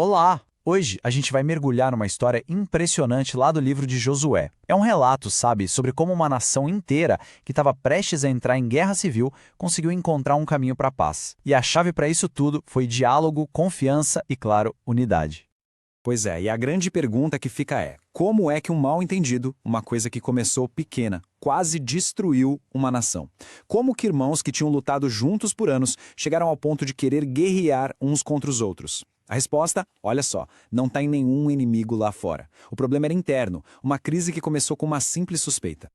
Olá! Hoje a gente vai mergulhar numa história impressionante lá do livro de Josué. É um relato, sabe, sobre como uma nação inteira que estava prestes a entrar em guerra civil conseguiu encontrar um caminho para a paz. E a chave para isso tudo foi diálogo, confiança e, claro, unidade. Pois é, e a grande pergunta que fica é: como é que um mal-entendido, uma coisa que começou pequena, quase destruiu uma nação? Como que irmãos que tinham lutado juntos por anos chegaram ao ponto de querer guerrear uns contra os outros? A resposta, olha só, não está em nenhum inimigo lá fora. O problema era interno, uma crise que começou com uma simples suspeita.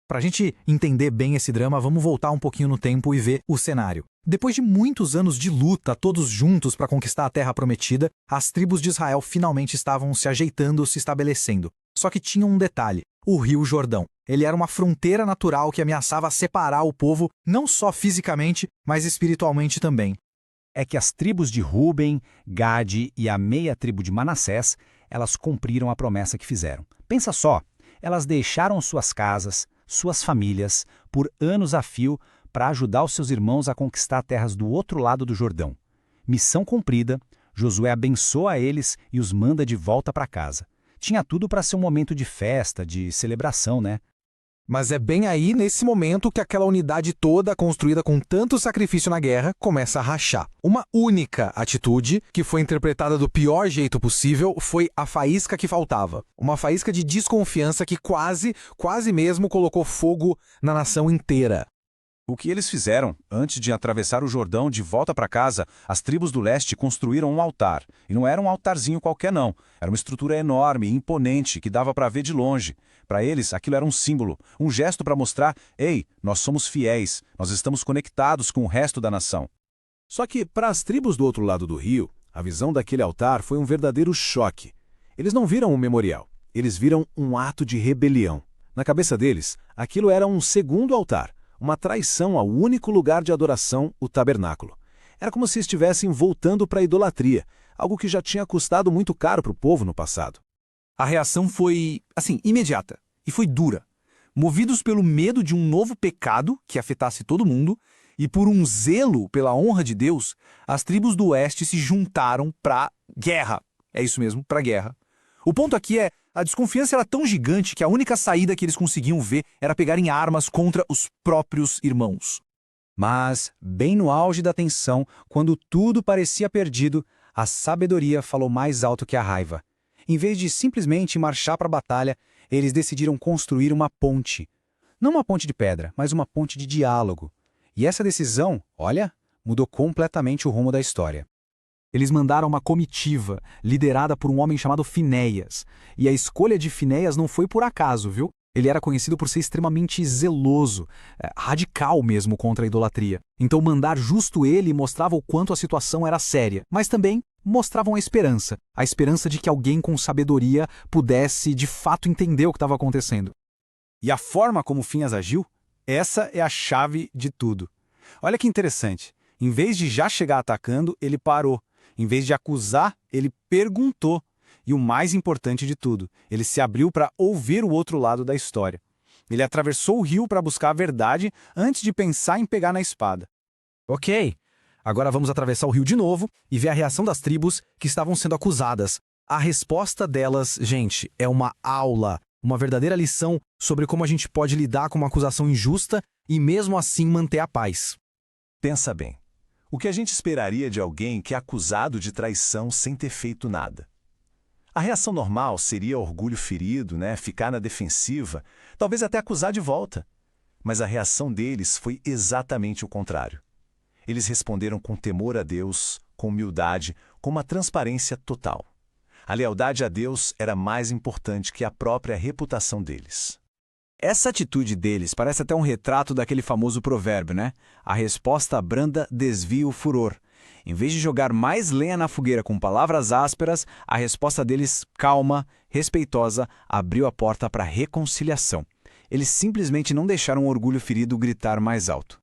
Para a gente entender bem esse drama, vamos voltar um pouquinho no tempo e ver o cenário. Depois de muitos anos de luta, todos juntos para conquistar a Terra Prometida, as tribos de Israel finalmente estavam se ajeitando, se estabelecendo. Só que tinha um detalhe: o Rio Jordão. Ele era uma fronteira natural que ameaçava separar o povo, não só fisicamente, mas espiritualmente também. É que as tribos de Ruben, Gade e a meia tribo de Manassés, elas cumpriram a promessa que fizeram. Pensa só, elas deixaram suas casas, suas famílias, por anos a fio, para ajudar os seus irmãos a conquistar terras do outro lado do Jordão. Missão cumprida, Josué abençoa eles e os manda de volta para casa. Tinha tudo para ser um momento de festa, de celebração, né? Mas é bem aí, nesse momento, que aquela unidade toda, construída com tanto sacrifício na guerra, começa a rachar. Uma única atitude, que foi interpretada do pior jeito possível, foi a faísca que faltava. Uma faísca de desconfiança que quase mesmo colocou fogo na nação inteira. O que eles fizeram? Antes de atravessar o Jordão de volta para casa, as tribos do leste construíram um altar. E não era um altarzinho qualquer não. Era uma estrutura enorme e imponente que dava para ver de longe. Para eles, aquilo era um símbolo, um gesto para mostrar: ei, nós somos fiéis, nós estamos conectados com o resto da nação. Só que, para as tribos do outro lado do rio, a visão daquele altar foi um verdadeiro choque. Eles não viram um memorial, eles viram um ato de rebelião. Na cabeça deles, aquilo era um segundo altar, uma traição ao único lugar de adoração, o tabernáculo. Era como se estivessem voltando para a idolatria, algo que já tinha custado muito caro para o povo no passado. A reação foi, imediata. E foi dura. Movidos pelo medo de um novo pecado que afetasse todo mundo e por um zelo pela honra de Deus, as tribos do oeste se juntaram para guerra. É isso mesmo, para guerra. O ponto aqui é: a desconfiança era tão gigante que a única saída que eles conseguiam ver era pegarem armas contra os próprios irmãos. Mas, bem no auge da tensão, quando tudo parecia perdido, a sabedoria falou mais alto que a raiva. Em vez de simplesmente marchar para a batalha, eles decidiram construir uma ponte. Não uma ponte de pedra, mas uma ponte de diálogo. E essa decisão, olha, mudou completamente o rumo da história. Eles mandaram uma comitiva, liderada por um homem chamado Finéias. E a escolha de Finéias não foi por acaso, viu? Ele era conhecido por ser extremamente zeloso, radical mesmo contra a idolatria. Então mandar justo ele mostrava o quanto a situação era séria, mas também mostravam a esperança de que alguém com sabedoria pudesse de fato entender o que estava acontecendo. E a forma como Finéias agiu? Essa é a chave de tudo. Olha que interessante, em vez de já chegar atacando, ele parou. Em vez de acusar, ele perguntou. E o mais importante de tudo, ele se abriu para ouvir o outro lado da história. Ele atravessou o rio para buscar a verdade antes de pensar em pegar na espada. Ok, agora vamos atravessar o rio de novo e ver a reação das tribos que estavam sendo acusadas. A resposta delas, gente, é uma aula, uma verdadeira lição sobre como a gente pode lidar com uma acusação injusta e mesmo assim manter a paz. Pensa bem, o que a gente esperaria de alguém que é acusado de traição sem ter feito nada? A reação normal seria orgulho ferido, ficar na defensiva, talvez até acusar de volta. Mas a reação deles foi exatamente o contrário. Eles responderam com temor a Deus, com humildade, com uma transparência total. A lealdade a Deus era mais importante que a própria reputação deles. Essa atitude deles parece até um retrato daquele famoso provérbio, né? A resposta branda desvia o furor. Em vez de jogar mais lenha na fogueira com palavras ásperas, a resposta deles, calma, respeitosa, abriu a porta para a reconciliação. Eles simplesmente não deixaram o orgulho ferido gritar mais alto.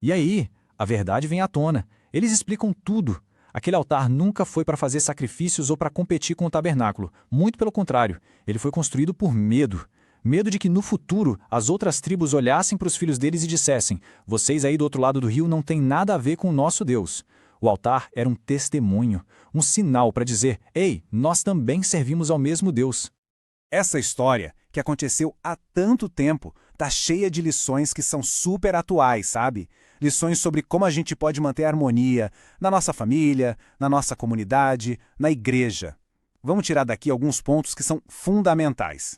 E aí, a verdade vem à tona. Eles explicam tudo. Aquele altar nunca foi para fazer sacrifícios ou para competir com o tabernáculo. Muito pelo contrário, ele foi construído por medo. Medo de que no futuro as outras tribos olhassem para os filhos deles e dissessem: vocês aí do outro lado do rio não têm nada a ver com o nosso Deus. O altar era um testemunho, um sinal para dizer: ei, nós também servimos ao mesmo Deus. Essa história, que aconteceu há tanto tempo, tá cheia de lições que são super atuais, sabe? Lições sobre como a gente pode manter a harmonia na nossa família, na nossa comunidade, na igreja. Vamos tirar daqui alguns pontos que são fundamentais.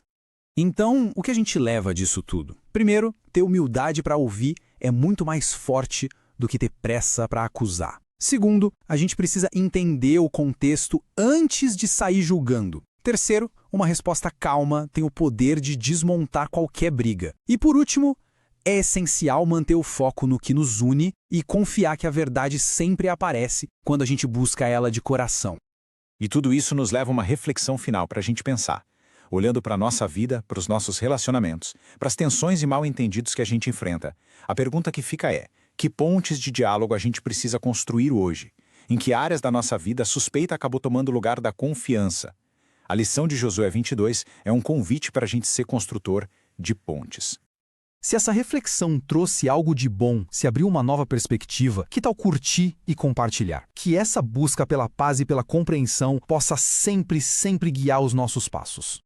Então, o que a gente leva disso tudo? Primeiro, ter humildade para ouvir é muito mais forte do que ter pressa para acusar. Segundo, a gente precisa entender o contexto antes de sair julgando. Terceiro, uma resposta calma tem o poder de desmontar qualquer briga. E por último, é essencial manter o foco no que nos une e confiar que a verdade sempre aparece quando a gente busca ela de coração. E tudo isso nos leva a uma reflexão final para a gente pensar, olhando para a nossa vida, para os nossos relacionamentos, para as tensões e mal-entendidos que a gente enfrenta. A pergunta que fica é: que pontes de diálogo a gente precisa construir hoje? Em que áreas da nossa vida a suspeita acabou tomando o lugar da confiança? A lição de Josué 22 é um convite para a gente ser construtor de pontes. Se essa reflexão trouxe algo de bom, se abriu uma nova perspectiva, que tal curtir e compartilhar? Que essa busca pela paz e pela compreensão possa sempre guiar os nossos passos.